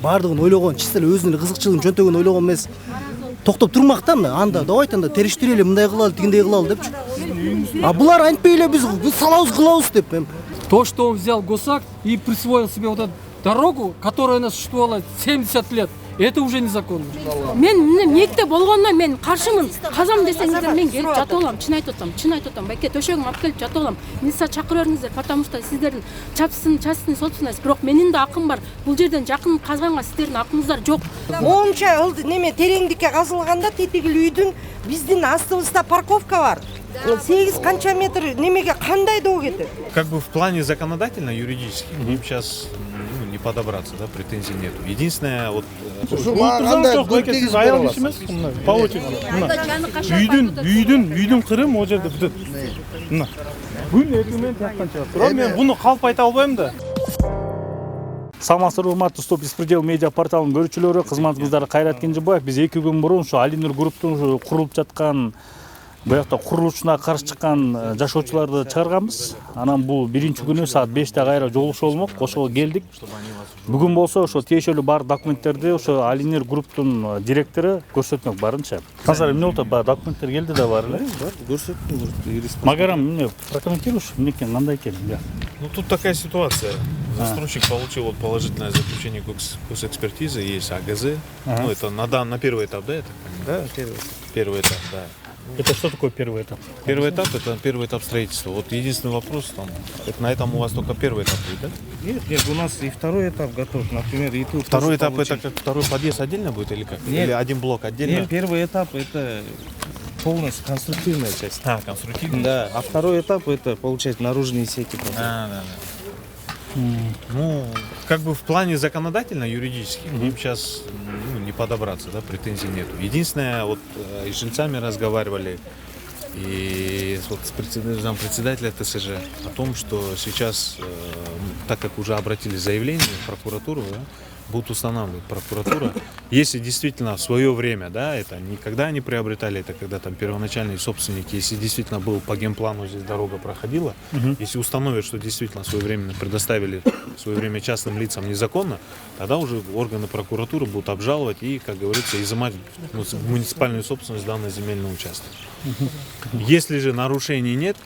баардыгын ойлогон, чисто эле өзүнүн кызыкчылыгын жөнтөгөн ойлогон эмес. Токтоп турмак да мына анда давайте анда териштире эле мындай кылалы, тигиндей кылалы депчи. А булар антпей эле биз салабыз кылабыз деп. То, что он взял госакт и присвоил себе вот эту дорогу, которая у нас существовала 70 лет, это уже незаконно. Мен ниетте болгондон мен каршымын. Казам десеңиздер мен келип жатып алам. Чын айтып атам. Байке төшөгүм алып келип жатып алам. Милиция чакырыңыздар, потому что сиздердин частный собственность, бирок менин да акым бар. Бул жерден жакын казганга сиздердин акыңыздар жок. Моунча неме тереңдикке казылганда тетигил үйдүн биздин астыбызда парковка бар. 8 канча метр немеге кандай доо кетет? Как бы в плане законодательно, юридически, им сейчас не подобраться, да, претензий нету. Единственное, вот... По очереди. Үйдүн кыры могу жерде бүтөт. Мына. Күн эртең тактан чыгат. Бирок мен буну калп айта албайм да. Саламатсыздар, урматтуу Стоп Беспредел медиа порталынын көрүүчүлөрү, кызматыңыздар Кайрат Кенжебаев. Биз 2 күн мурун ушу Алинур групптун курулуп жаткан буякта курулушуна каршы чыккан жашоочуларды чыгарганбыз. Анан бул биринчи күнү саат 5те кайра жолугушуу болмок. Ошого келдик. Бүгүн болсо ошо тиешелүү бар документтерди ошо Алинур групптун директору көрсөтмөк барынча. Казар эмне болот? Бар документтер келди да бар эле. Көрсөттүм. Магарам эмне прокомментируешь? Эмне экен, кандай экен? Ну, тут такая ситуация. Застройщик получил вот положительное заключение госэкспертизы, есть АГЗ. Ну, это на первый этап, да, я так понимаю? Да, первый этап, да. Это что такое первый этап? Первый этап – это первый этап строительства. Вот единственный вопрос, там, это на этом у вас только первый этап будет, да? Нет, у нас и второй этап готов, например, и тут. Второй этап – это как второй подъезд отдельно будет или как? Нет. Или один блок отдельно? Нет, первый этап – это полностью конструктивная часть. А, конструктивная? Да, а второй этап – это, получается, наружные сети. Да. Ну, как бы в плане законодательно, юридически, им сейчас не подобраться, да, претензий нету. Единственное, вот и с жильцами разговаривали, и вот с председателя ТСЖ о том, что сейчас, так как уже обратили заявление в прокуратуру, да, будут устанавливать прокуратура, если действительно в свое время, да, это не когда они приобретали, это когда там первоначальные собственники, если действительно был по генплану здесь дорога проходила, если установят, что действительно своевременно предоставили в свое время частным лицам незаконно, тогда уже органы прокуратуры будут обжаловать и, как говорится, изымать муниципальную собственность данного земельного участка. Если же нарушений нет,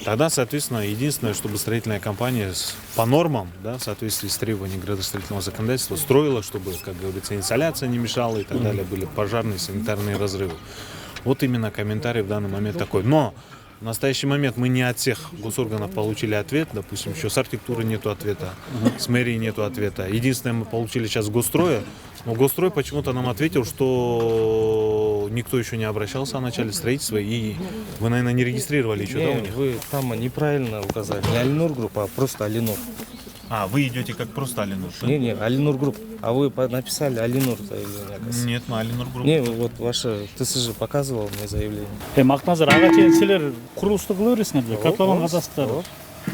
тогда, соответственно, единственное, чтобы строительная компания по нормам, да, в соответствии с требованиями градостроительного законодательства, строила, чтобы, как говорится, инсоляция не мешала и так далее, были пожарные, санитарные разрывы. Вот именно комментарий в данный момент такой. Но в настоящий момент мы не от всех госорганов получили ответ. Допустим, еще с архитектуры нету ответа, с мэрии нету ответа. Единственное, мы получили сейчас с Госстроя. Но Госстрой почему-то нам ответил, что никто еще не обращался о начале строительства, и вы, наверное, не регистрировали еще, да, у них? Вы там неправильно указали. Не Алинур группа, а просто Алинур. А, вы идете как просто Алинур? Да? Не, Алинур групп. А вы написали Алинур заявление? Нет, мы Алинур групп. Не, вот ваше ТСЖ показывал мне заявление. Мактазар, ага чейин силер курулушту кыла бересиңер, карталган кадастырдар.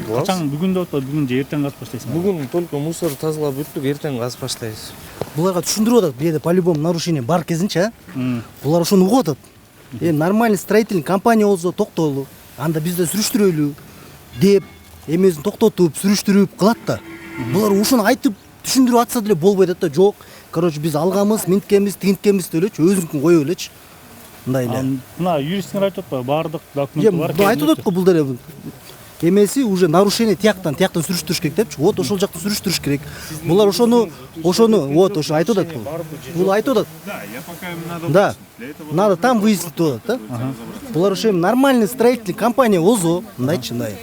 Качан бүгүн деп атпайбы, бүгүн же эртең катып баштайсыңар? Бүгүн только мусор тазалап бүттүк, эртең казып баштайбыз. Буларга түшүндүрүп атат, бияда по-любому нарушение бар кезинче, булар ошону угуп атат. Нормальный строительный компания болсо токтолу, анда бизде сүрүштүрөлү деп, эмесин токтотуп, сүрүштүрүп кылат да. Булар ошону айтып түшүндүрүп атса деле болбой атат да, жок. Короче, биз алганбыз, минткенбиз, тигинткенбиз делечи, өзүнүкүн коё элечи. Мындай эле. Мына юристтер айтып атпайбы, баардык документ бар. Айтып атат го бул деле. Эмеси уже нарушение тияктан сүрүштүрүш керек депчи. Вот ошол жактан сүрүштүрүш керек. Булар ошону вот ошо айтып атат. Бул айтып атат. Да, я пока им надо. Да. Надо там выяснить то, да? Булар ошо нормальный строительный компания болсо, мындайчы, мындай.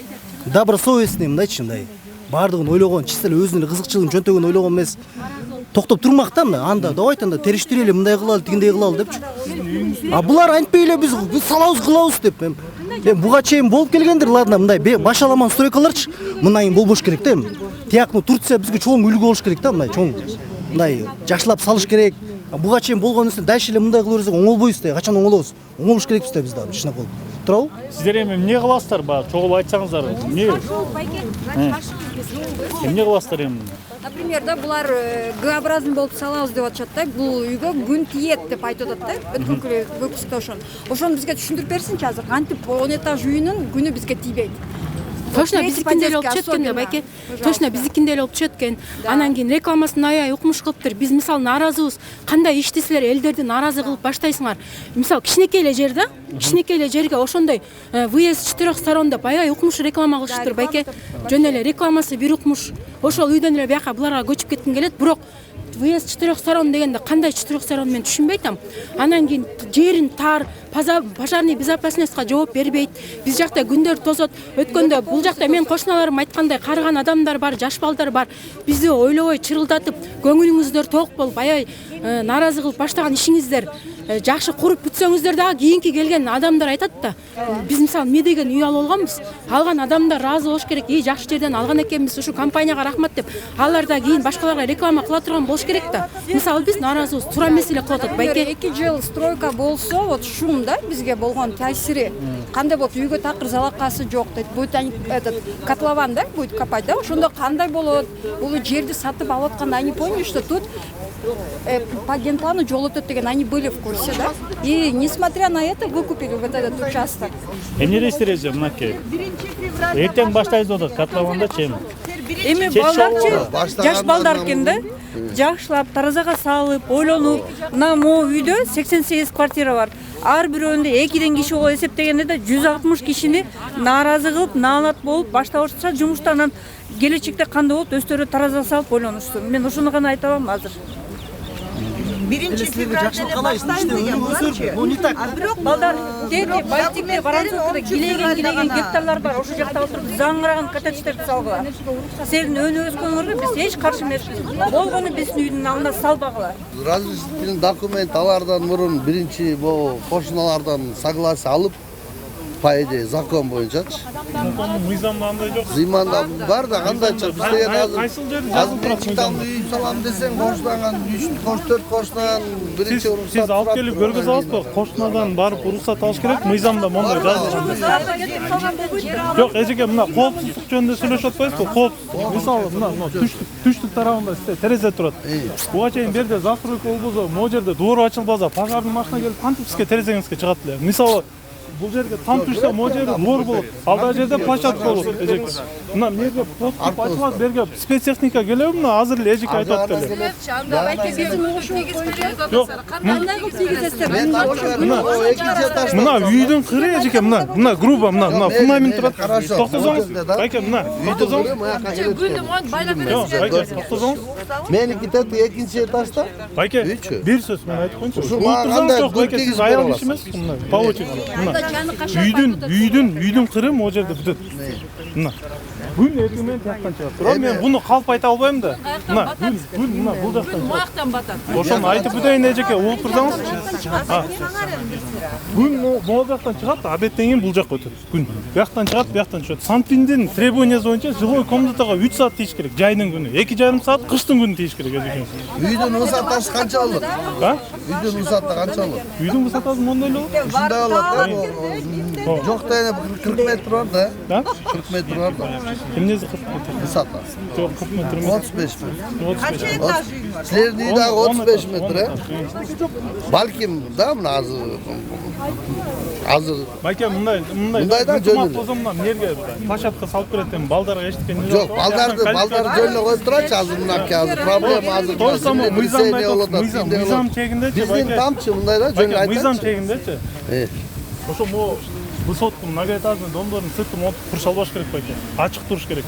Добросовестный, мындайчы, мындай. Баардыгын ойлогон, чисто эле өзүнүн кызыкчылыгын жөнтөгөн ойлогон эмес. Токтоп турмак да мына анда давайте анда териштире эле мындай кылалы, тигиндей кылалы депчи. А булар антпей эле биз салабыз кылабыз деп. Буга чейин болуп келгендир, ладно, мындай башаламан стройкаларчы мындан кийин болбош керек да. Тиякны Турция бизге чоң үлгү болуш керек да, мындай чоң. Мындай жакшылап салыш керек. Буга чейин болгон нерсе дальше эле мындай кыла берсек оңолбойбуз да. Качан оңолобуз? Оңолуш керекпиз да биз да, чынак болуп. Туурабы? Сиздер эми эмне кыласыздар? Баягы чогулуп айтсаңыздар. Эмне? Эмне кыласыздар эми? Например, да, булар Г-образный болуп салабыз деп атышат да. Бул үйгө күн тиет деп айтып атат да. Өткөнкү выпускта ошону бизге түшүндүрүп берсинчи азыр. Кантип 10 этаж үйүнүн күнү бизге тийбейт. Точно биздикинде эле болуп түшөт экен да байке. Точно биздикинде эле болуп түшөт экен. Анан кийин рекламасын аябай укмуш кылыптыр. Биз мисалы нааразыбыз. Кандай ишти силер элдерди нааразы кылып баштайсыңар. Мисалы кичинекей эле жер да, кичинекей эле жерге ошондой выезд 4 сторон деп аябай укмуш реклама кылышыптыр байке. Жөн эле рекламасы бир укмуш. Ошол үйдөн эле бияка буларга көчүп кетким келет, бирок выезд 4 сторон дегенде кандай 4 сторон мен түшүнбөй атам. Анан кийин жерин тар, пожарный безопасностька жооп бербейт. Биз жакта күндөр тозот. Өткөндө бул жакта мен кошуналарым айткандай карыган адамдар бар, жаш балдар бар. Бизди ойлобой чырылдатып, көңүлүңүздөр тоок болуп, аябай нааразы кылып баштаган ишиңиздер жакшы куруп бүтсөңүздөр дагы кийинки келген адамдар айтат да. Биз мисалы эмне деген үй алып алганбыз. Алган адамдар разы болуш керек. Жакшы жерден алган экенбиз, ушу компанияга рахмат деп. Алар да кийин башкаларга реклама кыла турган болуш керек да. Мисалы биз нааразыбыз, туура эмес эле кылып атат байке. 2 жыл стройка болсо, вот шум да бизге болгон таасири кандай болот? Үйгө такыр залакасы жок дейт. Будет этот котлован да будет копать да. Ошондо кандай болот? Бул жерди сатып алып атканда они поняли, что тут по генплану жол өтөт деген, они были в курсе, да? И несмотря на это выкупили вот этот участок. Эмне дейсиз эже мынакей? Эртең баштайбыз деп атат котлованда чейин. Эми балдарчы жаш балдар экен да. Жакшылап таразага салып, ойлонуп, мына могу үйдө 88 квартира бар. Ар бирөөнүндө 2ден киши болуп эсептегенде да 160 кишини нааразы кылып, наанат болуп баштабашса жумуштан келечекте кандай болот өздөрү таразага салып ойлонушту. Мен ошону гана айта алам азыр. Биринчи февралда баштайм деген болчу. Ну не так. Балдар дети байтикте барансыкта килеген гектарлар бар. Ошол жакта отуруп заңгыраган коттедждерди салгыла. Силердин өнү өскөнүңөргө биз эч каршы эмеспиз. Болгону биздин үйдүн алдына салбагыла. Разрешительный документ алардан мурун биринчи бул кошуналардан согласие алып, по идее закон боюнчачы. Мыйзамда андай жок. Зыйманда бар да кандайча биз деген Кайсыл жерде жазылып турат мыйзамда? Үй салам десең кошулаган 3-4 кошунан биринчи уруксат. Сиз алып келип көргөзө аласызбы? Кошунадан барып уруксат алыш керек. Мыйзамда мондай жазылган. Жок, эжеке мына коопсуздук жөнүндө сүйлөшүп атпайсызбы? Коопсуздук. Мисалы мына түштүк тарабында сизде терезе турат. Буга чейин берде застройка болбосо, могу жерде доор ачылбаса, пожарный машина келип кантип сизге терезеңизге чыгат эле. Мисалы бул жерге там түшсө, могу жерде доор болот. Алдагы жерде площадка болот, эжеке. Мына эмнеге подкуп ачылат, берге спецтехника келеби? Мына азыр эле эжеке айтып атты эле. Жок, Кандай кылып тийгизесиздер? мына үйдүн кыры эжеке, мына грубо, мына фундамент турат. Токтосоңуз, байке, мына токтосоңуз. Токтосоңуз. Меники тети экинчи этажда. Байке, бир сөз мен айтып коюмчу. Турсаңыз жок, байке, сиз аял киши эмессиз, мына по очереди. Үйдүн кыры могу жерде бүтөт. Мына. Күн эртең менен тияктан чыгат. Бирок мен буну калп айта албайм да. Мына күн мына бул жактан. Буяктан батат. Ошону айтып өтөйүн эжеке, угуп турсаңыз. Күн могу жактан чыгат, абеттен кийин бул жакка өтөт. Күн бияктан чыгат, бияктан чыгат. Санпиндин требованиясы боюнча жилой комнатага 3 саат тийиш керек. Жайдын күнү 2,5 саат, кыштын күнү тийиш керек эжеке. Үйдүн высотасы канча болот? Үйдүн высоты канча болот? Үйдүн высотасы мондой эле болот. Ушундай болот. Жок да 40 метр бар да. 40 метр бар да. Эмнеси 40 метр? Высота. Жок, 40 метр эмес. 35 метр. 35. Силердин үй дагы 35 метр, э? Балким да мына азыр. Байке, мындай да жөнү. болсо мына эмнеге площадка салып берет эми, балдарга эчтеке эмне Жок, балдар жөнүнө коюп турачы азыр мынакей азыр проблема азыр. То само мыйзам чегиндечи, биздин тамчы мындай да жөн айтат. Мыйзам чегиндечи. Ошо могу высоткун многоэтажный домдордун сыртын монтуп курш албаш керек байке. Ачык туруш керек.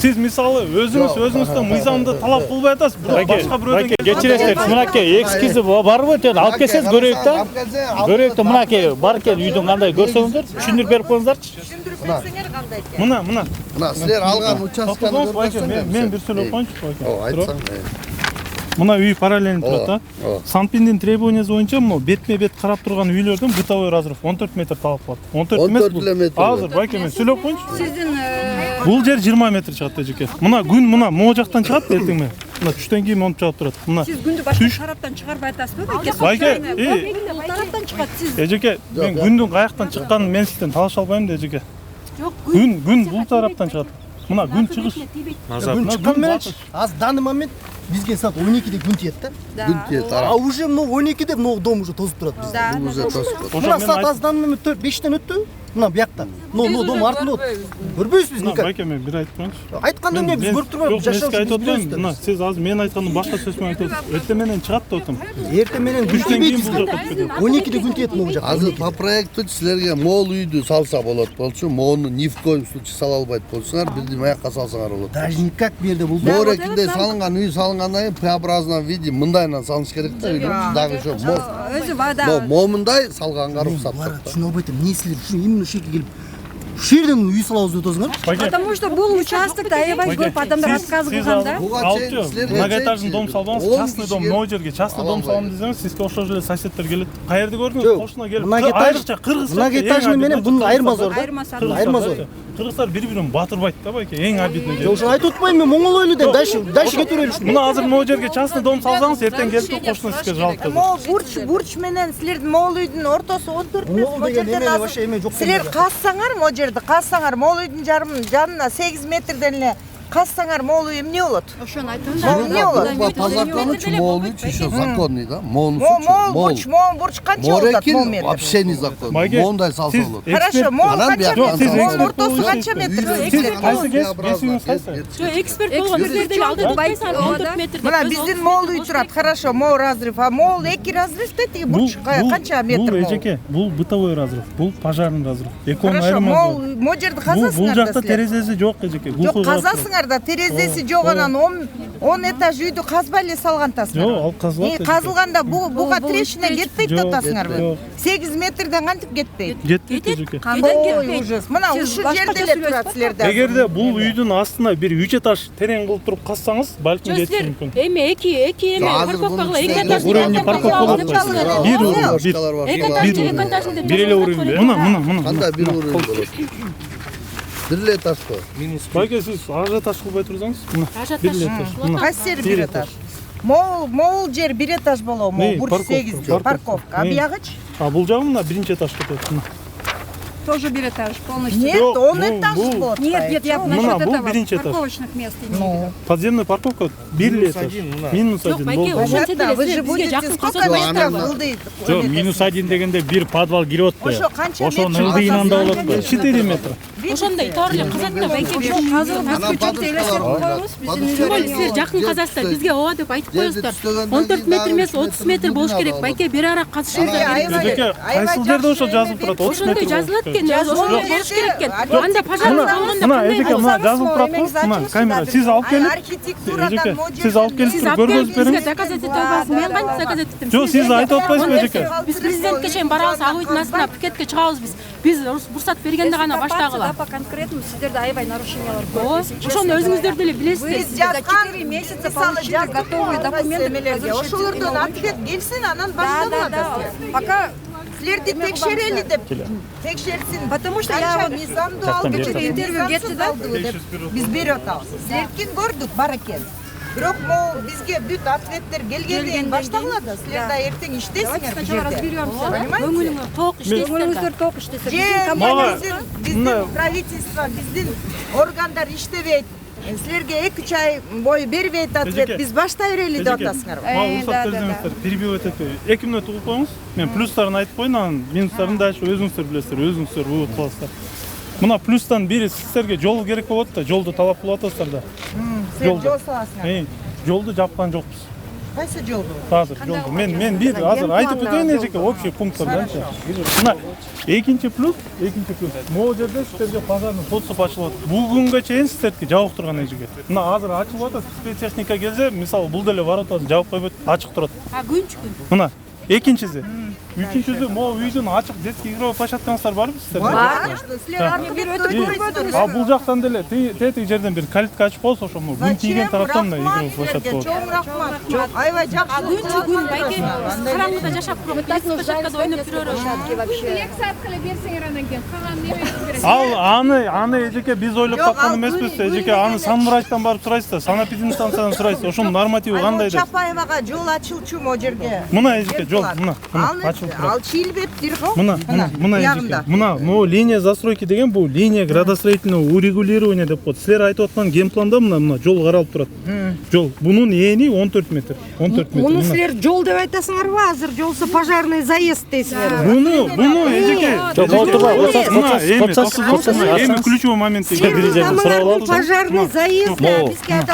Сиз мисалы өзүңүздөн мыйзамды талап кылбай атасыз, бирок башка бирөөдөн кечиресиздер, мынакей экскизи барбы? Тен алып келсеңиз көрөйүк да. Көрөйүк да, мынакей бар экен үйдүн кандай көрсөңүздөр, түшүндүрүп берип коюңуздарчы. Мына. Мына силер алган участканы көрсөңүздөр. Мен бир сүйлөп коюнчу байке. Айтсаң. Мына үй параллельно турат, Санпиндин требованиясы боюнча могу бетме-бет карап турган үйлөрдөн бытовой разрыв 14 метр талап кылат. 14 эмес бул. Азыр байке мен сүйлөп коюнчу. Сиздин Бул жер 20 метр чыгат эжеке. Мына күн мына могу жактан чыгат эртең менен. Мына түштөн кийин монуп чыгып турат. Мына. Сиз күндү башка тараптан чыгарбай атасызбы? Байке, тараптан чыгат сиз. Эжеке, мен күндүн каяктан чыкканын мен сизден талаша албайм да эжеке. Жок, Күн бул тараптан чыгат. Мына күн чыгыш. Күн чыккан менен аз данный момент бизге саат 12де күн тиет да. Күн тиет. А уже мына 12де мына дом уже тозуп турат бизде. Уже тозуп турат. Мына саат аз данный момент 5тен өттү. мына биякта дом артында вот көрбөйсүзбү никак байке мен бир айтып коеюнчу. айтканда эмне биз көрүп турбайбыз жашап айтып жүрүп атпаймынбы? Мына сиз азыр мен айткандын башка сөз менен айтып атасыз. Эртең менен чыгат деп атам. эртең менен күн Түштөн кийин тийбейт бул жака өтпөйт. 12'de күн тиет могу жакта Азыр по проекту силерге мол үйдү салса болот болчу, моуну ни в коем случае сала албайт болсоңар, бирдин аякка салсаңар болот. даже никак бу жерде бул Морекинде салынган үй салынгандан кийин П-образном виде мындайынан салыш керек да үйдү. Дагы ошо өзү вода момундай салганга уруксат Бара жоқ. түшүнө албайт эмне силер ушу именно ушул жерге келип ушул жерден үй салабыз деп атасыңар. Потому что бул участокта аябай көп адамдар отказ кылган да. Многоэтажный дом салбаңыз, частный дом, могу жерге частный дом салам десеңиз, сизге окшош эле соседтер келет. Каерде көрдүңүз? Кошуна келип. Айрыкча кыргызча. Многоэтажный менен бунун айырмасы бар да. Айырмасы бар. Кыргыздар бири-бирин батырбайт да байке, эң обидный жер. Ошо айтып атпаймынбы мен моңгол ойлу деп дальше кете берели ушул. Мына азыр могу жерге частный дом салсаңыз, эртең келип кошуна сизге жалоп берет. Могу бурч менен силердин могул үйдүн ортосу 14 метр. Могул деген эме вообще эме жок. Силер казсаңар могу жерди, казсаңар могул үйдүн жанына 8 метрден эле казсаңар могул үй эмне болот? Ошону айтам. Эмне болот? Позаконучу мол үй еще законный да. Могул бурч канча болот? Морекин вообще не закон. Моундай салса болот. Хорошо, могул канча метр? Сиз Могул ортосу канча метр? эксперт болгон силерде алдыда байсаң 14 метр. Мына биздин могул үй турат. Хорошо, могул разрыв, а могул 2 разрывда тиги бурч канча метр? Бул эжеке, бул бытовой разрыв, бул пожарный разрыв. Экөөнүн Хорошо, айырмасы. могул жерди Бул казасыңар да жакта силер. терезеси жок эжеке. Жок, казасыңар да терезеси жок, анан 10 этаж үйдү казбай эле салгантасыңар. Жок, ал казылат. Казылганда буга трещина кетпейт деп Жок, атасыңарбы? жок. 8 метрден кантип кетпейт? Кетпейт эжеке. Ой, ужас. Мына ушул жерде эле турат силерде. Эгерде бул үйдүн астына бир 3 этаж терең кылып туруп казсаңыз, балким кетиши мүмкүн. Эми эки эме парковкага эки этаж. Уровень парковка болот. Бир уровень, бир. Бир эле уровень. Мына. Кандай бир уровень болот? Бир эле этаж го. Байке сиз ажиотаж кылбай турсаңыз, мына. Бир эле этаж. Мына. Кайсы жери бир этаж? Могул жер бир этаж болобу? Могул бурч 8 парковка. А биягычы? А бул жагы мына биринчи этаж кетет. Мына. Тоже бир этаж полностью. Нет, он этаж болот. Нет, я Мына, насчет бул этого биринчи этаж. парковочных мест имею в виду. Подземный парковка бир эле этаж. Минус 1 болду. Понятно, вы же будете сколько метров ылдый? Жок, минус 1 дегенде бир подвал кирип атпайбы. Ошо канча метр? Ошонун ылдыйынан да болот да. 4 метр. Ошондой тоорлы казатта байке силер жакын казасыздар, бизге ооба деп айтып коесуздар. 14 метр эмес, 30 метр болуш керек. Байке бир ара казышыңыздар керек. Эжеке, кайсыл жерде ошо жазылып турат? 30 метр. Ошондой жазылат экен, ошондой болуш керек экен. Анда пожарный болгондо Мына эжеке, мына жазылып турат го. Мына камера, сиз алып келип. Эжеке, сиз алып келип туруп көргөзүп бизге бериңиз. заказ этип атасыз. Мен кантип заказ этиптим? Жок, сиз айтып атпайсызбы эжеке? Биз президентке чейин барабыз, ал үйдүн астына пикетке чыгабыз биз. Биз уруксат бергенде гана баштагыла. По конкретному сиздерде аябай нарушениялар көп. Ошону өзүңүздөр деле билесиздер. За 4 месяца получили готовые документы. Ошолордон ответ келсин, анан башталат. Пока Силерди текшерели деп. Текшерсин. Потому что я вот мыйзамдуу алып интервью кетти да. Биз берип атабыз. Силердикин көрдүк бар экен. Бирок могу бизге бүт ответтер келгенден кийин башталат да. Силер да эртең иштейсиңер бу жерде. Разберемся. Көңүлүңө ток иштейсиздер. Көңүлүңүздөр ток иштесе. Биздин правительство, биздин органдар иштебейт. Силерге 2-3 ай бою бербейт ответ. Биз баштай берели деп атасыңарбы? Уруксат берсеңиздер, перебивать этпей. 2 минут угуп коюңуз. Мен плюстарын айтып коеюн, анан минустарын дальше өзүңүздөр билесиздер, өзүңүздөр вывод кыласыздар. Мына плюстан бири сиздерге жол керек болот да, жолду талап кылып атасыздар да. Силер жол саласыңар. Жолду жапкан жокпуз. Кайсы жолду? Азыр жолду. Мен бир азыр айтып өтөйүн эжеке общий пункттарданчы. Мына экинчи плюс. Могу жерде сиздерге пожарный подступ ачылып атат. Бүгүнгө чейин сиздерге жабык турган эжеке. Мына азыр ачылып атат, спецтехника келсе, мисалы бул деле воротасын жабып койбойт, ачык турат. А күнчү күн. Мына экинчиси. Үчүнчүсү могу үйдүн ачык детский игровой площадкаңыздар барбы сиздерде? Бар. Силер бир өтүп көрбөйсүңөр. А бул жактан деле тетиги жерден бир калитка ачып койсо ошо күн тийген тараптан да игровой площадка болот. Чоң рахмат. Аябай жакшы. Күнчү күн байке караңгыда жашап туруп площадкада ойноп жүрөрүз. Лекция аркылуу берсеңер анан кийин калган неме Аны эжеке биз ойлоп тапкан эмеспиз. Эжеке аны санврачтан барып сурайсыздар, санэпидстанциядан сурайсыздар. Ошонун нормативи кандай деп. Чапаевага жол ачылчу могу жерге. Мына эжеке жол. мына ачылып турат. Ал чилбеттир го. Мына эжеке. Мына линия застройки деген бул линия градостроительного урегулирования деп коет. Силер айтып аткан генпланда мына жол каралып турат. Жол. Бунун эни 14 метр. 14 метр. Муну силер жол деп айтасыңарбы? Азыр жолсу пожарный заезд дейсиңер. Буну эжеке. Эми ключевой момент. Пожарный заезд.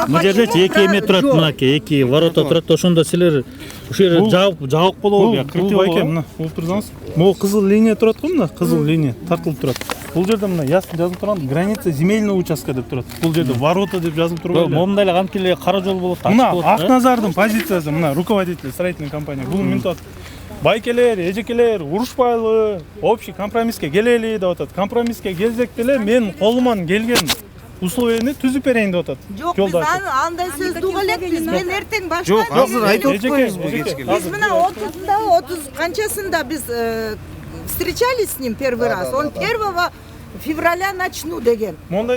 Мына жерде 2 эме турат, мынакей 2 ворота турат. Ошондо силер ушул жерде жабык болобу? Криптив байке мына болуп турсаңыз. Могу кызыл линия турат го, мына кызыл линия тартылып турат. Бул жерде мына ясно жазылып турган граница земельного участка деп турат. Бул жерде ворота деп жазылып турбайбы? Момундай эле кантип эле кара жол болот, ачык Мына болот. Акназардын позициясы, мына руководитель строительной компания. Бул мынтип атат. Байкелер, эжекелер, урушпайлы, общий компромисске келели деп атат. Компромисске келсек деле мен колуман келген условияны түзүп берейин деп атат. Жок, биз андай сөздү уга элекпиз. Мен эртең баштап. Жок, азыр айтып атпайбызбы кечке? Биз мына 30 канчасында биз встречались с ним первый раз. Он 1 февраля начну деген. Но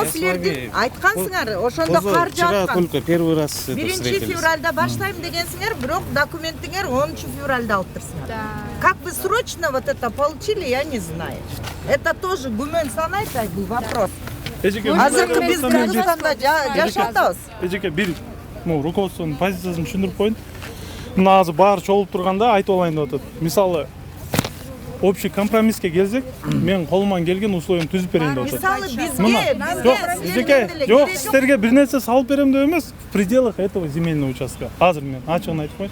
силердин айткансыңар, ошондо кар жаакан. Только первый раз 1 февралда баштайм дегенсиңер, бирок документиңер 10 февралда алыптырсыңар. Как вы срочно вот это получили, я не знаю. Это тоже гумен санайтай бул вопрос. Азыркы биз Кыргызстанда жашатабыз. Эжеке бир руководствонун позициясын түшүндүрүп коеюн. Мына азыр баары чогулуп турганда айтып алайын деп атат. Мисалы общий компромисске келсек, мен колуман келген условияны түзүп берейин деп атат. Мисалы бизге Жок, силерге бир нерсе салып берем деп эмес, в пределах этого земельного участка. Азыр мен ачыгын айтып коеюн.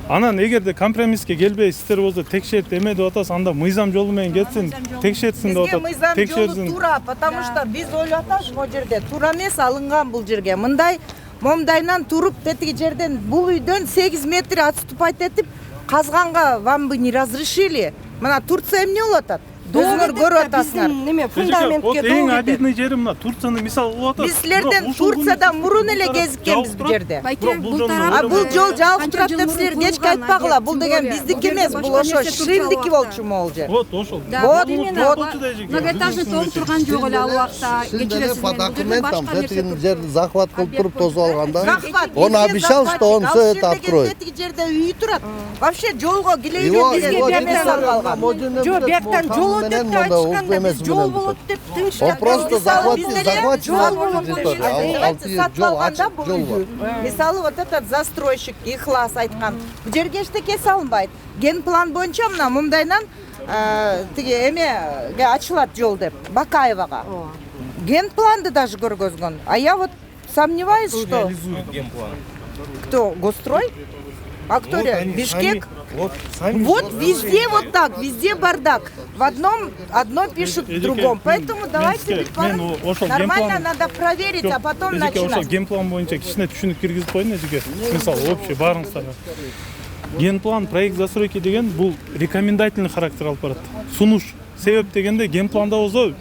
Анан эгерде компромисске келбей сиздер болсо текшерт эме деп атасыз, анда мыйзам жолу менен кетсин, текшертсин деп атат. Бизге мыйзам жолу туура, потому что биз ойлоп атабыз могу жерде туура эмес алынган бул жерге. Мындай момдайынан туруп тетиги жерден бул үйдөн 8 метр отступать этип казганга вам бы не разрешили. Мына Турция эмне болуп атат? Өзүңөр көрүп атасыңар. Неме фундаментке эң обидный жери мына Турцияны мисал кылып атат. Биз силерден Турциядан мурун эле кезиккенбиз бул жерде. Бул жол жабык турат деп силер кечке айтпагыла. Бул деген биздики эмес, бул ошо Шримдики болчу могул жер. Вот ошол. Многоэтажный дом турган жок эле ал убакта. Кечиресиз. По документам тетигин жерди захват кылып туруп тосуп алганда, он обещал, что он все это откроет. Тетиги жерде үйү турат. Вообще жолго килейбе бизге эме салып алган. Жок, бияктан жол жол болот деп тынчтап. Он просто захватчик жол ачык жол. Мисалы вот этот застройщик Ихлас айткан. Бул жерге эчтеке салынбайт. Генплан боюнча мына мындайдан тиги эмеге ачылат жол деп Бакаевага. Генпланды даже көргөзгөн. А я вот сомневаюсь, что кто Госстрой? А кто Бишкек? Вот везде вот так, везде бардак. В одно пишут в другом. Поэтому давайте нормально надо проверить, а потом начинать. Генплан боюнча кичине түшүнүк киргизип коеюн эжеке. Мисалы общий баарыңыздарга. Генплан проект застройки деген бул рекомендательный характер алып барат. Сунуш себеп дегенде генпланда болсо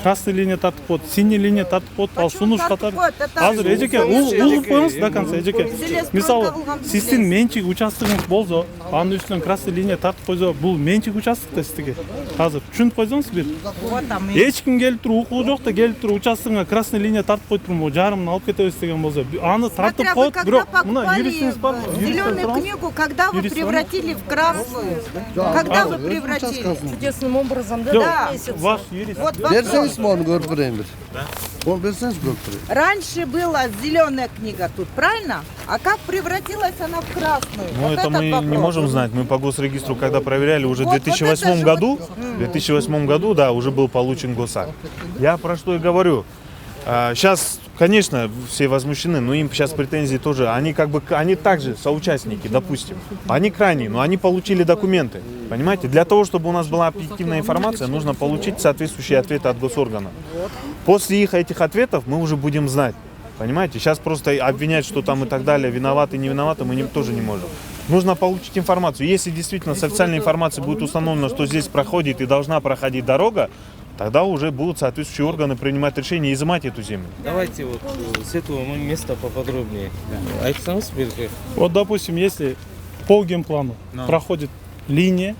красный линия тартып коет, синий линия тартып коет, ал сунуш катары. Азыр эжеке угуп коюңуз до конца эжеке. Мисалы сиздин менчик участогуңуз болсо, анын үстүнөн красный линия тартып койсо, бул менчик участок да сизге. Азыр түшүнүп койсоңуз бир. Эч ким келип туруп укугу жок да келип туруп участогуңа красный линия тартып коюп туруп, жарымын алып кетебиз деген болсо, аны тартып коет, бирок мына юристиңиз бар. Зеленую книгу когда вы превратили в красную? Когда вы превратили? Чудесным образом, да. Ваш юрист. Onu görüp vereyim bir. Onu verseniz görüp vereyim. Раньше была зеленая книга тут, правильно? А как превратилась она в красную? Ну, вот это мы не можем знать. Мы по госрегистру, когда проверяли, уже в 2008 году, в 2008 году, да, уже был получен госакт. Я про что и говорю. Сейчас, конечно, все возмущены, но им сейчас претензии тоже. Они они также соучастники, допустим. Они крайние, но они получили документы. Понимаете? Для того, чтобы у нас была объективная информация, нужно получить соответствующие ответы от госоргана. После этих ответов мы уже будем знать. Понимаете? Сейчас просто обвинять, что там и так далее, виноваты, не виноваты, мы тоже не можем. Нужно получить информацию. Если действительно с официальной информацией будет установлено, что здесь проходит и должна проходить дорога, тогда уже будут соответствующие органы принимать решение и изымать эту землю. Давайте вот с этого места поподробнее. Айтсаңыз, вот, допустим, если по генплану проходит линия,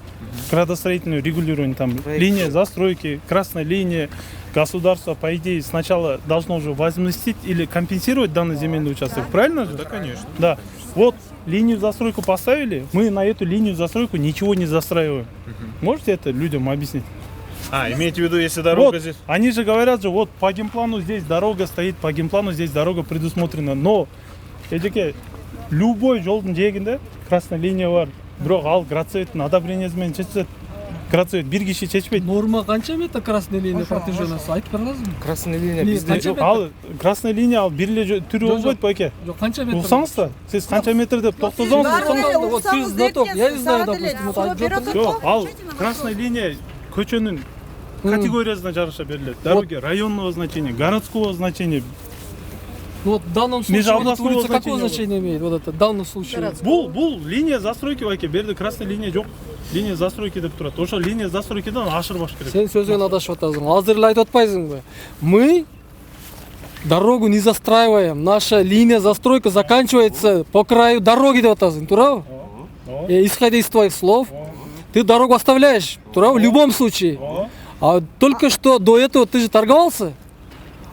градостроительное регулирование, там линия застройки, красная линия. Государство, по идее, сначала должно уже возместить или компенсировать данный земельный участок. Правильно же? Да, конечно. Да. Вот линию застройку поставили, мы на эту линию застройку ничего не застраиваем. Можете это людям объяснить? Имеете в виду, если дорога Вот, здесь? они же говорят же, вот по генплану здесь дорога стоит, по генплану здесь дорога предусмотрена. Но, эдеке, любой жолдың жээгинде красная линия бар. Бирок ал градцеветтин одобрениеси менен чечилет. Градцевет бир киши чечпейт. Норма канча метр красная линия протяженности? Айтып берасызбы? Красная линия Ли- бизде канча жок. метр? Ал красная линия ал бир эле түрү болбойт байке. Жок, канча метр? Уксаңыз да, сиз канча метр деп токтосоңуз. Вот ты знаток, я не знаю, допустим, вот айтып жатырсың. Жок, ал красная линия көчөнүн категориясына жараша берилет. Дороги районного значения, городского значения. Ну вот в данном случае вот эта Межобластного улица какое значения значение имеет? Вот это в данном случае. Бул линия застройки байке, берде красная линия жок. Линия застройки деп турат. Ошо линия застройкидан ашырбаш керек. Сен сөзүңөн адашып атасың. Азыр эле айтып атпайсыңбы? Мы дорогу не застраиваем. Наша линия застройка заканчивается по краю дороги деп атасың, туурабы? Исходя из твоих слов, ты дорогу оставляешь, туурабы? В любом случае. А только что до этого ты же торговался.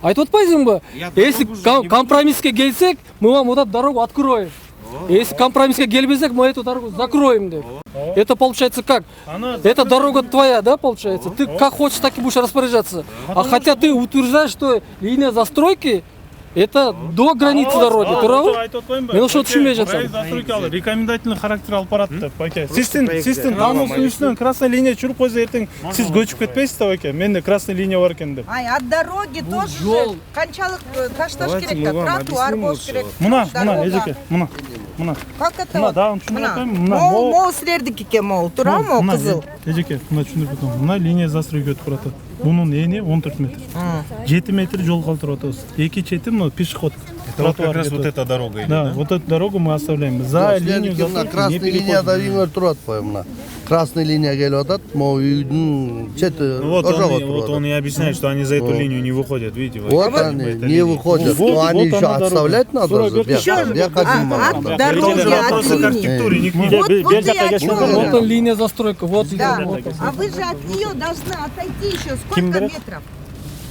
Айтып атпайсыңбы? Если компромисске келсек, мы вам вот эту дорогу откроем. Если компромисске келбесек, мы эту дорогу закроем деп. Это получается как? Эта дорога твоя, да, получается? Ты как хочешь, так и будешь распоряжаться. А хотя ты утверждаешь, что линия застройки это до границы дороги, туурабы? Мен ошо түшүнбөй жатам. Застройка ал рекомендательный характер алып барат деп байке. Сиздин таануусунун үстүнөн красная линия чуруп койсо эртең сиз көчүп кетпейсиз да байке. Менде красная линия бар экен деп. От дороги тоже жол. канчалык ташташ керек да, тротуар болуш керек. Мына, Дорога. эжеке, мына. Как это? Мына вот? дагы түшүндүрүп атайынбы? Мына Мол силердики экен могул, туурабы могул кызыл? Эжеке, мына түшүндүрүп атам. Мына линия застройка өтүп баратат. Бунун эни 14 метр. 7 метр жол калтырып атабыз. Эки чети мына пешеход. Это вот как раз вот эта дорога. Да, вот эту дорогу мы оставляем. За линию застройки не красный линияда переходим. үйүңөр турат коем мына. Красный линия келип атат, могу үйдүн чети Вот ожого он, туруп вот он атат. и объясняет, что они за эту линию не выходят, видите? Вот они не выходят, Вот- но они вот еще она дорога. отставлять надо же. Еще Я от ходил. дороги, Это от вопросы к линии. архитектуре, не к ним. Вот и о чем. Вот он линия застройка, вот Да. идет. А вы же от нее должны отойти еще сколько Кимберет? метров?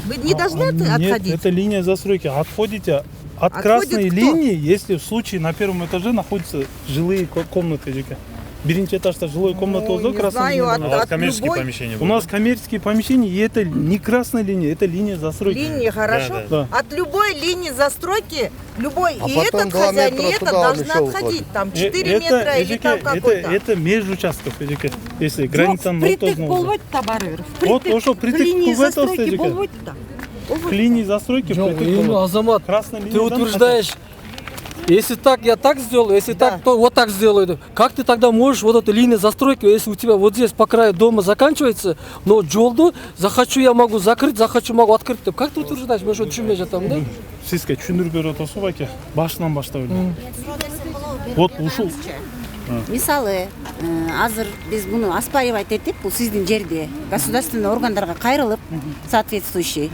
Вы не должны Нет, отходить? это линия застройки. Отходите от Отходит красной кто? линии, если в случае на первом этаже находятся жилые комнаты. Эжеке. Биринчи этажда жилой комната Ну, болсо не красная знаю, линия. А у вас от коммерческие любой помещения У будут? нас коммерческие помещения, и это не красная линия, это линия застройки. линии, хорошо? Да. От любой линии застройки, любой, А и потом этот 2 хозяин, и метра этот туда он должны еще отходить. уходит. Там 4 метра или Эжеке, там какой-то. это межучастков, Эжеке. Если границаны притик ортосуна болсо. болбойт да баары бир. Вот ошо притик линии кубет застройки Эжеке. болбойт да. К линии застройки Жок, притик ну, болот. Азамат, Красная ты линия утверждаешь, если так, я так сделаю, если Да. так, то вот так сделаю. Как ты тогда можешь вот эту линию застройки, если у тебя вот здесь по краю дома заканчивается, но жолду захочу я могу закрыть, захочу могу открыть. Как ты утверждаешь, мы что түшүнбөй жатам, да? Сизге түшүндүрүп берип атасыз байке. Башынан баштап эле. Вот ушул Мисалы, азыр биз муну оспаривать этип, бул сиздин жерде государственный органдарга кайрылып, соответствующий,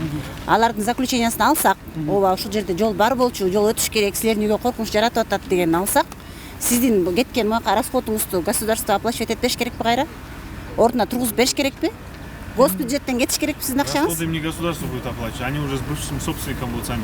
алардын заключениясын алсак, ооба ушул жерде жол бар болчу, жол өтүш керек, силердин үйгө коркунуч жаратып атат деген алсак, сиздин кеткен мунака расходуңузду государство оплачивать этпеш керекпи кайра? Ордуна тургузуп бериш керекпи? Госбюджеттен кетиш керекпи сиздин акчаңыз? Расходы им не государство будет оплачивать, они уже с бывшим собственником будут сами.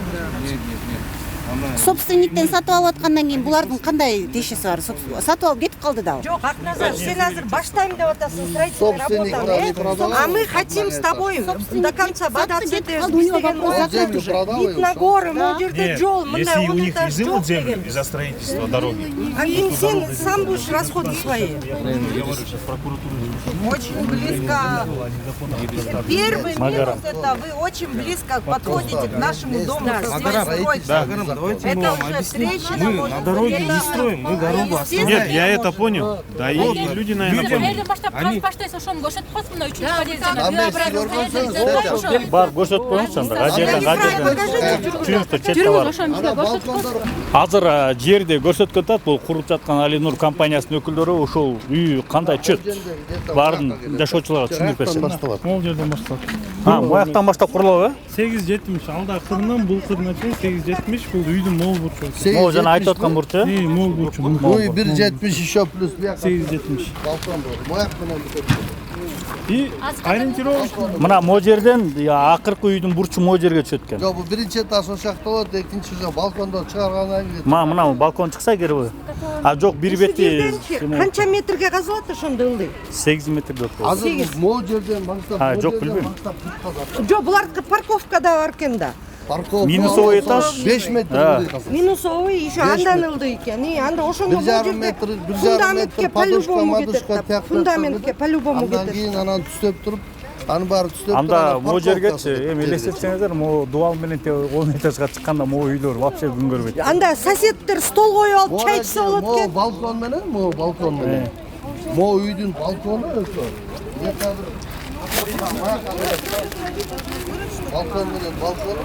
Собственниктен сатып алып аткандан кийин булардын кандай тиешеси бар? Сатып алып кетип калды да. Жок, Акназар, сен азыр баштайм деп атасың строительный Собственник работаны, не продавал. а мы хотим с тобой до конца бодаться кетип калды, у него вопрос закрыт уже. Вид на горы, могул жерде Нет, жол, если мындай у вот них это изымут землю деген. из-за строительства дороги, А кийин сен сам будешь расходы свои. Очень близко. Первый Магара. минус это вы очень близко подходите к нашему дому со своей Магара, стройкой. давайте мы Это вам уже объясним. трещина, Мы может на быть, дороге это- не строим, мы дорогу оставляем. Нет, я это понял. Да, и люди, наверное, поняли. Бар көрсөтүп коюңуз анда. Түшүнүктүү четте бар. Азыр жерди көрсөтүп атат, бул куруп жаткан Алинур компаниясынын өкүлдөрү ушул үй кандай чөт баарын жашоочуларга түшүндүрүп берсе. Могул жерден баштап. Буяктан баштап курулабы? 8-70 алда кырынан бул кырына чейин 8-70 бул үйдүн могул бурчу. Могул жана айтып аткан бурчу. Могул бурчу. Ой 1.70 еще плюс 8.70. балкон бар. Мояк менен И ориентировочно. Мына могу жерден акыркы үйдүн бурчу могу жерге түшөт экен. Жок, бу биринчи этаж ошакта болот, экинчи уже балкондон чыгаргандан кийин. Мына балкон чыкса кирби. А жок, бир бети Канча метрге казылат ошондо ылдый? 8 метр деп коет. Азыр могу жерден маңстап. Жок, билбейм. Жок, булардыкы парковкада бар экен да. Парковка. Минусовый этаж 5 метр ылдый казыр. Минусовый еще андан ылдый экен. И анда ошондо 1,5 метр, 1,5 фундаментке метр подушка, по-любому подушка кетет. тияк. Фундаментке по-любому Андан кетет. кийин анан түстөп туруп, анын баары түстөп Анда могу жергечи эми элестетсеңиздер, могу дубал менен 10 этажга чыкканда могу үйлөр вообще күн көрбөйт. Анда соседтер стол коюп алып чай ичсе болот Могу экен. балкон менен, могу балкон менен. Могу үйдүн балкону ошо. Балкон менен балкон.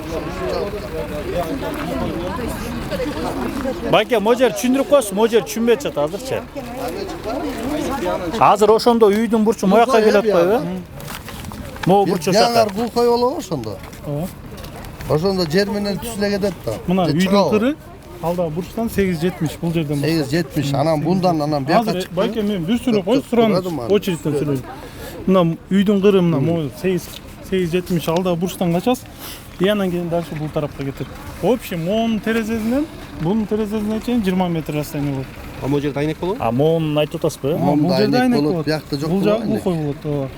Байке, могу жер түшүндүрүп коесуз, могу жер түшүнбөй атат азырчы. Азыр ошондо үйдүн бурчу мояка келип атпайбы? Могу бурчу Жаңар ошакка. глухой болобу ошондо. Ошондо жер менен түзүлө кетет да. Мына үйдүн кыры алда бурчтан 8.70 бул жерден. 8.70, анан bundan анан бияка Азыр байке мен бир сүрө кой сураны очередтен сүрөйм. Мына үйдүн кыры мына могу 8.70 алда бурчтан качасыз. И анан кийин дальше бул тарапка кетет. В общем, монун терезесинен бунун терезесине чейин 20 метр расстояние болот. А могу жерде айнек болобу? А могун айтып атасызбы? Бул жерде айнек болот. Биякта жок. Бул жак глухой болот, ооба.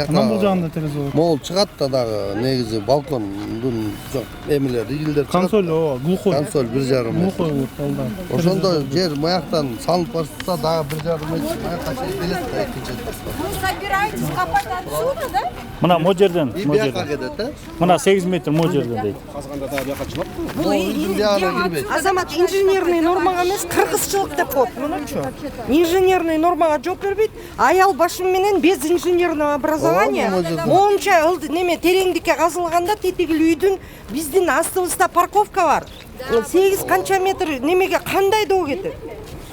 Анан бул жагында терезе болот. Могул чыгат да дагы негизи балкондун жок эмелер, игилдер чыгат. Консоль, ооба, глухой. Консоль 1,5 метр. Глухой болот алда. Ошондо жер мояктан салып барса дагы 1,5 метр моякка чейин келет да экинчи этажда. Собираетесь копать отсюда, да? Мына могу жерден, И могу бияка жерден. кетет, э? Мына 8 метр могу жерден дейт. Казганда дагы бияка чыгат. Бул үйдүн биягына кирбейт. Азамат инженерный нормага эмес, кыргызчылык деп коет. Мынучу. Инженерный нормага жооп бербейт. Аял башым менен без инженерного образования моунча неме тереңдикке казылганда тетигил үйдүн биздин астыбызда парковка бар. 8 канча метр немеге кандай доо кетет?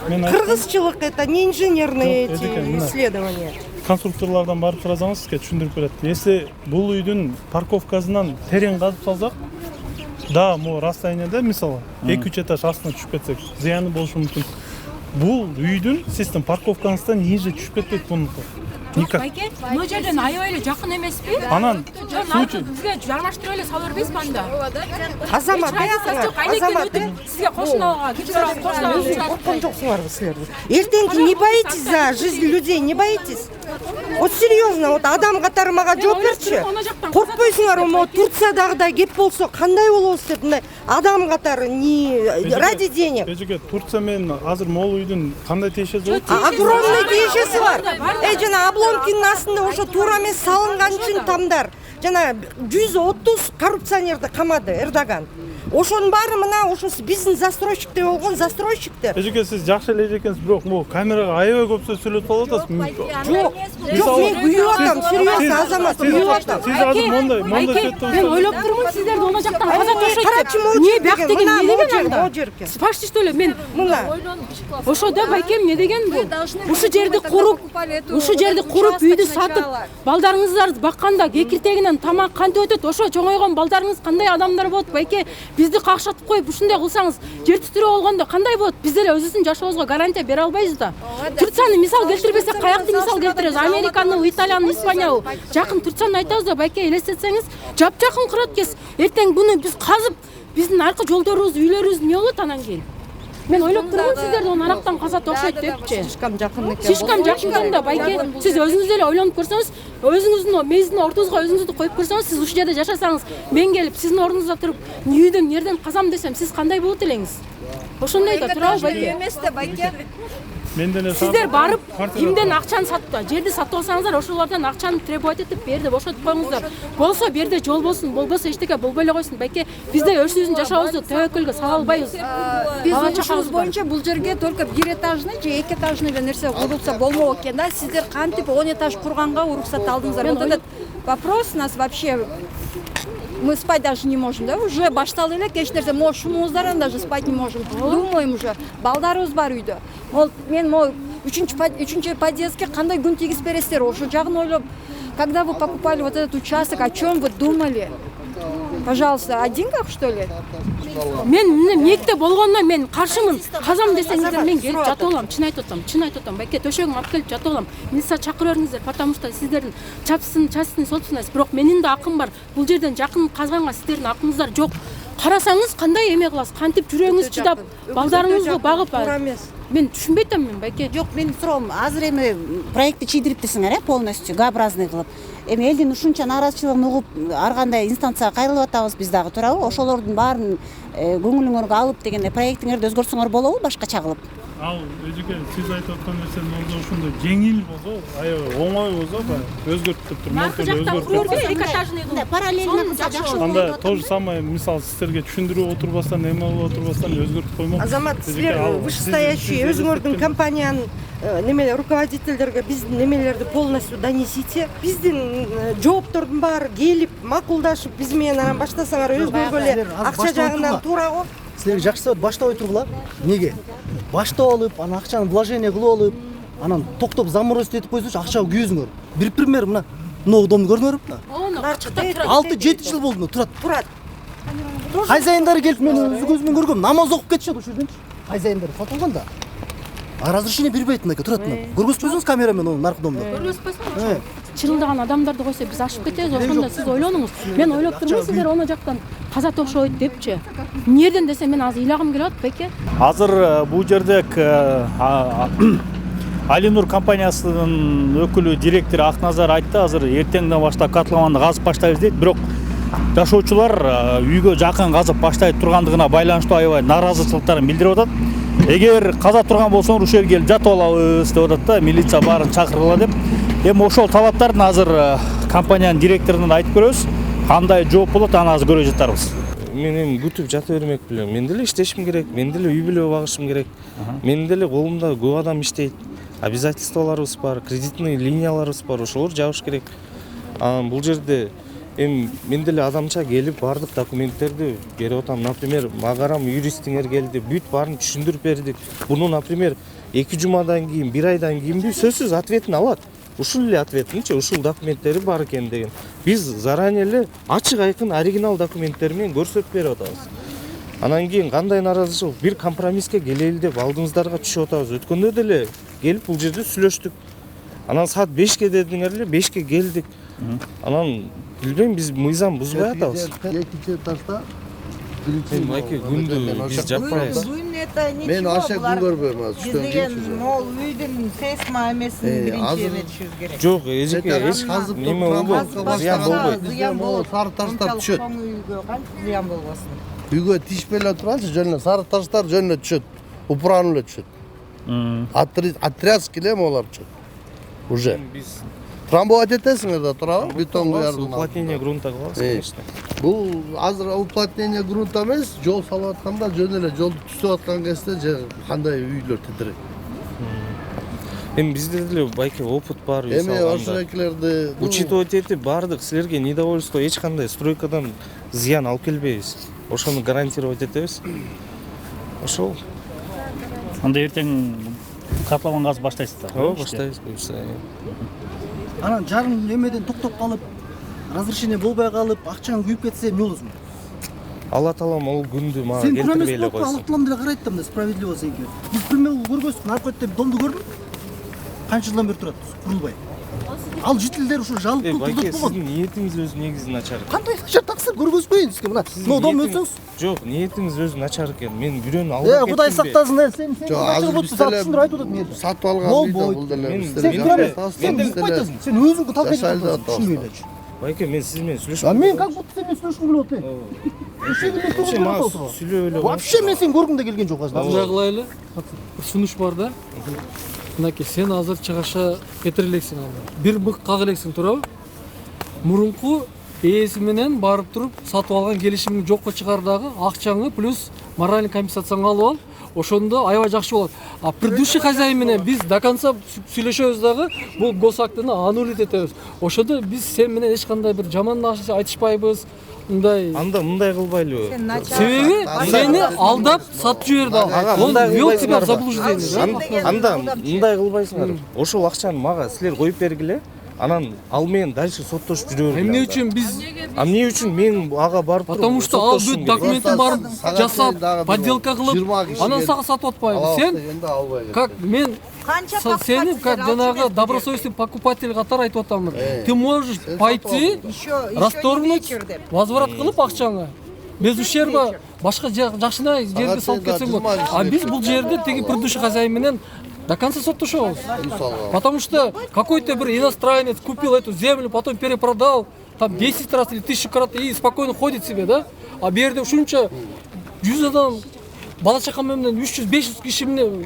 Кыргызчылык это не инженерные эти исследования. Конструкторлордон барып сурасаңыз сизге түшүндүрүп берет. Если бул үйдүн парковкасынан терең казып салсак, да, могу расстоянияда мисалы 2-3 этаж астына түшүп кетсек, зыяны болушу мүмкүн. Бул үйдүн систем парковкасынан ниже түшүп кетпейт бунуку. Никак. Байке, мына жерден аябай эле жакын эмеспи? Анан бизге жармаштырып эле сала бербейсизби анда? Азамат, сизге кошуналга, корккон жоксуңарбы силер? Эртеңки не боитесь за жизнь людей, не боитесь? Вот серьезно, вот адам катары мага жооп берчи. Коркпойсуңарбы, могу Турциядагыдай кеп болсо кандай болобуз деп мындай адам катары не ради денег. Эжеке, Турция менен азыр могул үйдүн кандай тиешеси болот? Огромный тиешеси бар. Жана обломкинин астында ошо туура эмес салынган үчүн тамдар. Жана 130 коррупционерди камады Эрдоган. Ошонун баары мына ошо биздин застройщиктер болгон застройщиктер. Эжеке, сиз жакшы эле экенсиз, бирок могу камерага аябай көп сөз сүйлөтүп алып атасыз. Жок, мен күйүп атам, серьезно, Азамат, күйүп атам. Сиз азыр мондай сөйттүп. Мен ойлоп турмун, сиздерди мына жактан каза ташыйт деп. Не бияк деген не деген анда? Почти что эле мен мына ошодо байкем эмне деген бул? Ушу жерди куруп, үйдү сатып, балдарыңыздарды бакканда кекиртегинен тамак кантип өтөт? Ошо чоңойгон балдарыңыз кандай адамдар болот, байке? Бизди какшатып коюп ушундай кылсаңыз, жер титирөө болгондо кандай болот? Биз эле өзүбүздүн жашообузга гарантия бере албайбыз да. Турцияны мисал келтирбесек, каякты мисал келтиребиз? Американы, Италияны, Испанияны, жакын Турцияны айтабыз да, байке, элестетсеңиз, жапжакын кырат кез. Эртең буну биз казып, биздин аркы жолдорубуз, үйлөрүбүз эмне болот анан кийин? Мен ойлоп турмун, сиздерди оны арактан казат окшойт депчи. Шишкам жакын экен. Шишкам жакын да, байке, сиз өзүңүз эле ойлонуп көрсөңүз, өзүңүздүн мейиздин ортуңузга өзүңүздү коюп көрсөңүз, сиз ушул жерде жашасаңыз, мен келип сиздин ордуңузда туруп, үйдөн жерден казам десем, сиз кандай болот элеңиз? Ошондой да турабы, байке? Эмес да, байке. Сиздер барып, кимден акчаны сатып, жерди сатып алсаңыздар, ошолордон акчаны требовать этип берди, бошотуп коюңуздар. Болсо берде жол болсун, болбосо эчтеке болбой эле койсун, байке. Бизде өзүбүздүн жашообузду төбөкөлгө сала албайбыз. Биз ойчубуз боюнча бул жерге только 1 этажный же 2 этажный нерсе курулса болмок экен да. Сиздер кантип 10 этаж курганга уруксат алдыңыздар? Вот этот вопрос нас вообще мы спать даже не можем, да? Уже башталды эле эч нерсе, могу шумубуздардан даже спать не можем. Думаем уже. Балдарыбыз бар үйдө. Мен могу 3-чү подъездге кандай күн тийгиз бересиздер? Ошо жагын ойлоп, когда вы покупали вот этот участок, о чем вы думали? Пожалуйста, о деньгах, что ли? мен мектеп болгондон мен каршымын. Казам десеңиздер мен келип жатып алам. Чын айтып атам. Байке төшөгүмө алып келип жатып алам. Милиция чакырып бериңиздер, потому что сиздердин частный собственность. Бирок менин да акым бар. Бул жерден жакын казганга сиздердин акыңыздар жок. Карасаңыз кандай эме кыласыз? Кантип жүрөгүңүз чыдап, балдарыңызды багып? Мен түшүнбөй атам мен, Байке. Жок, менин суроом, азыр эми проектти чийдириптирсиңер, полностью Г-образный кылып. Эми элдин ушунча нааразычылыгын угуп, ар кандай инстанцияга кайрылып атабыз биз дагы, туурабы? Ошолордун баарын көңүлүңөргө алып дегенде проектиңерди өзгөртсөңөр болобу, башкача кылып? Ал өзүкө сиз айтып аткан нерсенин ордуна ушундай жеңил болсо, аябай оңой болсо, өзгөртүп туруп, параллельно анда то же самое, мисалы сиздерге түшүндүрүп отурбастан, эме кылып отурбастан өзгөртүп коймок. Азамат, силер вышестоящий өзүңөрдүн компаниянын немелер руководительдерге биздин немелерди полностью донесите. Биздин жооптордун баары келип, макулдашып, биз менен анан баштасаңар өзгөргө эле акча жагынан туура го. Силерге жакшы баштабай тургула. Неге? Баштап алып, анан акчаны вложение кылып алып, анан токтоп заморозить этип койсоңчу акчага күйөзүңөр. Бир пример мына. Мына домду көрдүңөрбү мына? 6-7 жыл болду турат. Хозяиндары келип мен өз көзүмөн көргөм, намаз окуп кетишет ошол жерден. Хозяиндары сатылганда. Разрешение бербейт мынакей турат мына. Көргөзбөйсүңүз камерамен onu наркы домду. Көргөзбөйсүңүз. Чырылдаган адамдарды койсо биз ашып кетебиз. Ошондо сиз ойлонуңуз. Мен ойлоп турмун, сиздер ону жактан казат окшойт депчи. Эмнеден десе мен азыр ыйлагым келип атат, Байке. Азыр бул жерде Алинур компаниясынын өкүлү директору Акназар айтты, азыр эртеңден баштап котлованды казып баштайбыз дейт. Бирок жашоочулар үйгө жакын казып баштай тургандыгына байланыштуу аябай нааразычылыктарын билдирип атат. Эгер каза турган болсоңор ушул жерге келип жатып алабыз деп атат да, милиция баарын чакыргыла деп. Эми ошол талаптарын азыр компаниянын директорунан айтып көрөбүз. Кандай жооп болот, аны азыр көрө жатарбыз. Мен эми күтүп жата бермек белем. Мен деле иштешим керек, мен деле үй бүлө багышым керек. Мен деле колумда көп адам иштейт. Обязательстволорубуз бар, кредитный линияларыбыз бар, ошолор жабыш керек. Бул жерде эми мен деле адамча келип бардык документтерди берип атам. Например, магарам юристиңер келди, бүт баарын түшүндүрүп бердик. Буну, например, 2 жумадан кийин, 1 айдан кийин сөзсүз ответин алат. Ушул эле ответинчи, ушул документтери бар экен деген. Биз заранее эле ачык айкын оригинал документтер менен көрсөтүп берип атабыз. Анан кийин кандай нааразычылык, бир компромисске келели деп алдыңыздарга түшүп атабыз. Өткөндө деле келип бул жерде сүйлөштүк. Анан саат 5ке дедиңер эле, 5ке келдик. Анан билбейм, биз мыйзам бузбай атабыз. Экинчи этажда Байке, күндү биз жаппайбыз. Мен аша күн көрбөйм азыр. Биз деген могул үйдүн сейсма эмесин биринчи эме түшүрүш керек. Жок, эжеке, неме болбойт, зыян болбойт. Зыян болот, сары таштар түшөт. Үйгө кантип зыян болбосун? Үйгө тишпей эле турачы, жөнүнө сары таштар жөнүнө түшөт. Упуранып эле түшөт. Отряски эле олар түшөт. Уже. Трамбовать этесиңер да туурабы? Бетон куярдын. Уплотнение грунта кылабыз, конечно. Бул азыр уплотнение грунта эмес, жол салып атканда жөн эле жолду түзүп аткан кезде же кандай үйлөр титирейт. Эми бизде деле Байке опыт бар, үй салганда. Эми ошолерди учитывать этип бардык силерге недовольство эч кандай стройкадан зыян алып келбейбиз. Ошону гарантировать этебиз. Ошол. Анда эртең котлован казып баштайсыздар. Ооба, баштайбыз буюрса. Анан жарым эмеден токтоп калып, разрешение болбой калып, акчаң күйүп кетсе эмне болосуң? Алла таалам ол күндү мага келтирбей эле койсун. Алла таалам деле карайт да, мына справедливо экен. Биз пример көргөзүп, наркотте домду көрдүм. Канча жылдан бери турат, курулбай. Ал жителдер ушу жалып турат болгон. Байке, сиздин ниетиңиз өзү негизи начар. Кандай начар таксыр көргөзбөйүн сизге мына. Мына дом өтсөңүз. Жок, ниетиңиз өзү начар экен. Мен бирөөнү алып кеттим. Кудай сактасын, сен Жок, азыр биз түшүндүрүп айтып атат мен. Сатып алган бул деле. Сен өзүңдү талкайсың. Түшүнбөйлөчү. Байке, мен сиз менен сүйлөшүп. Мен как будто сен менен сүйлөшкүм келип атат. Сүйлөп эле. Вообще мен сени көргүм да келген жок азыр. Мындай кылайлы. Сунуш бар да. Мынакей, сен азыр чыгаша кетире элексиң анда. Бир мык кага элексиң, туурабы? Мурунку ээси менен барып туруп сатып алган келишимиң жокко чыгар дагы акчаңы плюс моральный компенсацияңы алып ал. Ошондо аябай жакшы болот. А предыдущий хозяин менен биз до конца сүйлөшөбүз дагы, бул госактыны аннулить этебиз. Ошондо биз сен менен эч кандай бир жаман нерсе айтышпайбыз. Анда мындай кылбайлыбы? Себеби сени алдап сатып жиберди. Он ввел тебя в заблуждение. Анда мындай кылбайсыңар. Ошол акчаны мага силер коюп бергиле. анан ал менен дальше соттошуп жүрө берди. Эмне үчүн биз эмне үчүн мен ага барып туруп потому что ал бүт документин баарын жасап, подделка кылып, анан сага сатып атпайбы. Сен как мен сени как жанагы добросовестный покупатель катары айтып атамын. Ты можешь пойти, расторгнуть, возврат кылып акчаңы. Без ущерба башка жакшынай жерге салып кетсең болот. А биз бул жерде теги предыдущий хозяин менен до конца соттошобуз. Потому что какой-то бір иностранец купил эту землю, потом перепродал, там 10 раз или 1000 крат и спокойно ходит себе, да? А берде ушунча 100 адам бала чака менен 300-500 киши менен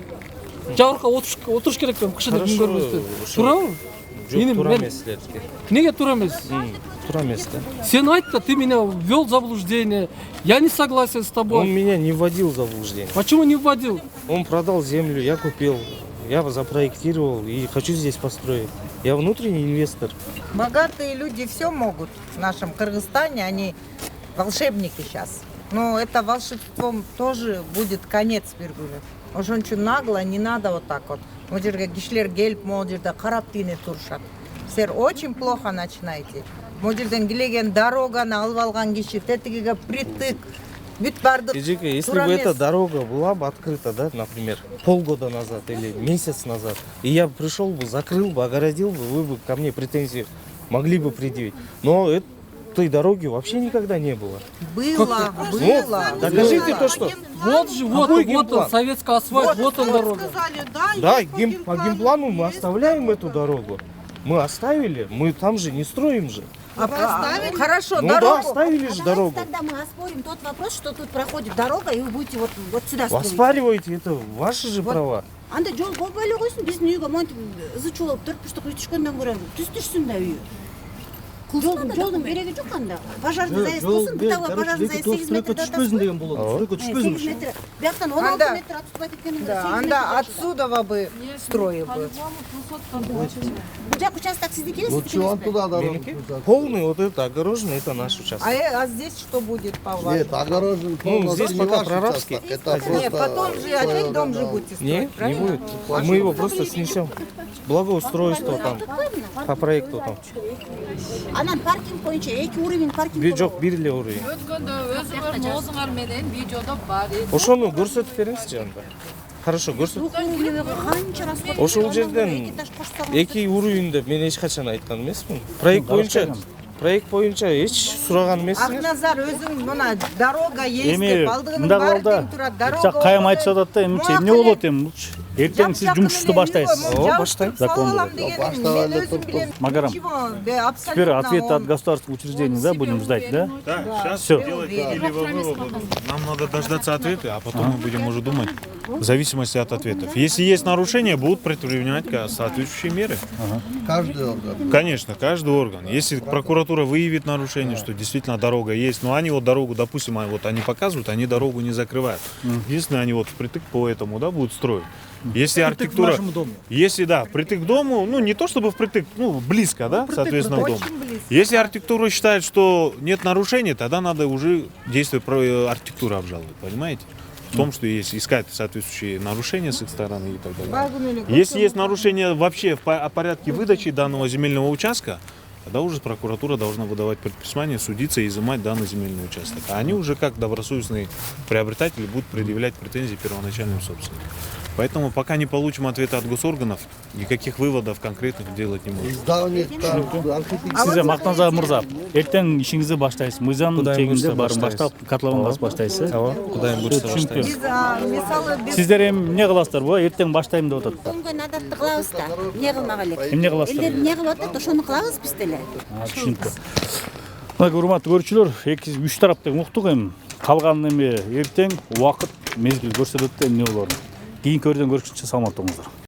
жабыркка отуруш керек экен, кышында күн көрбөстөн. Туурабы? Жок, туура эмес силердики. Неге туура эмес? Туура эмес да. Сен айт да, ты меня ввел в заблуждение. Я не согласен с тобой. Он меня не вводил в заблуждение. Почему не вводил? Он продал землю, я купил. Я запроектировал и хочу здесь построить. Я внутренний инвестор. Богатые люди все могут в нашем Кыргызстане, они волшебники сейчас. Но это волшебством тоже будет конец биргүлө. Ошон үчүн нагло не надо вот так вот. Могу жерге кишилер келип, могу жерде карап тийине турушат. Силер очень плохо начинаете. Могу жерден килеген дороганы алып алган киши тетигиге притык. Бүт бардык. Эжеке, если бы эта дорога была бы открыта, да, например, полгода назад или месяц назад, и я пришел бы, закрыл бы, огородил бы, вы бы ко мне претензии могли бы предъявить. Но этой дороги вообще никогда не было. Было. Докажите то, что... Вот же, вот он, советский асфальт, вот он дорога. Да, по генплану мы оставляем эту дорогу. Мы оставили, мы там же не строим же. Хорошо, ну дорогу. Да, оставили же дорогу. Тогда мы оспорим тот вопрос, что тут проходит дорога, и вы будете вот сюда строить. Оспаривайте, это ваши же права. Анда жол болбой эле койсун, биздин үйгө монтип ызычуу болуп төрт түшкөндөн көрө түстүрсүн да үйү. Жолдун кереги жок анда. Пожарный заезд болсун, бутага пожарный заезд 8 метр түшпөзүн деген болот. Стройко түшпөзүн. 8 метр. Бияктан 16 метр отступать эткенин Да, анда отсюда бы строил бы. Бул жак участок сиздики эле, Лучше он туда дорогу. Полный вот это огороженный, это наш участок. А здесь что будет по вашему? Нет, огорожен полностью здесь не пока ваш прорабский. участок. Это просто... Нет, потом же опять дом же будете строить, Не правильно? будет. Мы его просто снесем. Благоустройство там, по проекту там. Анан паркинг боюнча 2 уровень паркинг. Жок, бир эле уровень. Өткөндө өзүңөр оозуңар менен видеодо бар. Ошону көрсөтүп бериңизчи анда. Хорошо, көрсөт. Канча расход? Ошол жерден 2 уровень деп мен эч качан айткан эмесмин. Проект боюнча эч сураган эмесмин. Акназар өзүң мына дорога есть Эми деп алдыгынын мындай баары калда тең турат. Дорога. кайым айтышып атат да, эмне эмне болот эми булчу? Эртең сиз жумушуңузду баштайсыз. Баштайм. Магарам. Теперь ответ от государственного учреждения, да, будем ждать, да? Да, сейчас Всё. делайте нам надо дождаться ответа, а потом мы будем уже думать в зависимости от ответов. Если есть нарушения, будут предпринимать соответствующие меры. Каждый орган. Конечно, каждый орган. Если прокуратура выявит нарушение, что действительно дорога есть, но они вот дорогу, допустим, они показывают, они дорогу не закрывают. Единственное, они вот впритык по этому, да, будут строить. Если архитектура, если да, впритык к дому, ну не то чтобы впритык, ну близко, да, соответственно, к дому. Если архитектура считает, что нет нарушений, тогда надо уже действие архитектуры обжаловать, понимаете? В том, что есть искать соответствующие нарушения с их стороны и так далее. Если есть нарушения вообще о порядке выдачи данного земельного участка, тогда уже прокуратура должна выдавать предписание, судиться и изымать данный земельный участок. А они уже как добросовестные приобретатели будут предъявлять претензии первоначальным собственникам. Поэтому пока не получим ответа от госорганов, никаких выводов конкретных делать не можем. Сизге Мактанза мырза, эртең ишиңизди баштайсыз. Мыйзам чегинде барын баштап, котлованды баштайсыз. Ооба, Кудайым буйрса баштайбыз. Сиздер эми эмне кыласыздар? Бу эртең баштайм деп атат да. Бүгүн адатты кылабыз да. Эмне кылмак элек? Эмне кыласыздар? Элдер эмне кылып атат, ошону кылабыз биз деле. Түшүнүктүү. Мына урматтуу көрүүчүлөр, 2-3 тараптан уктук эми. Калган эми эртең убакыт, мезгил көрсөтөт да эмне болорун. Кийинки көрүдөн көрүшкүнчө саламатта болуңуздар.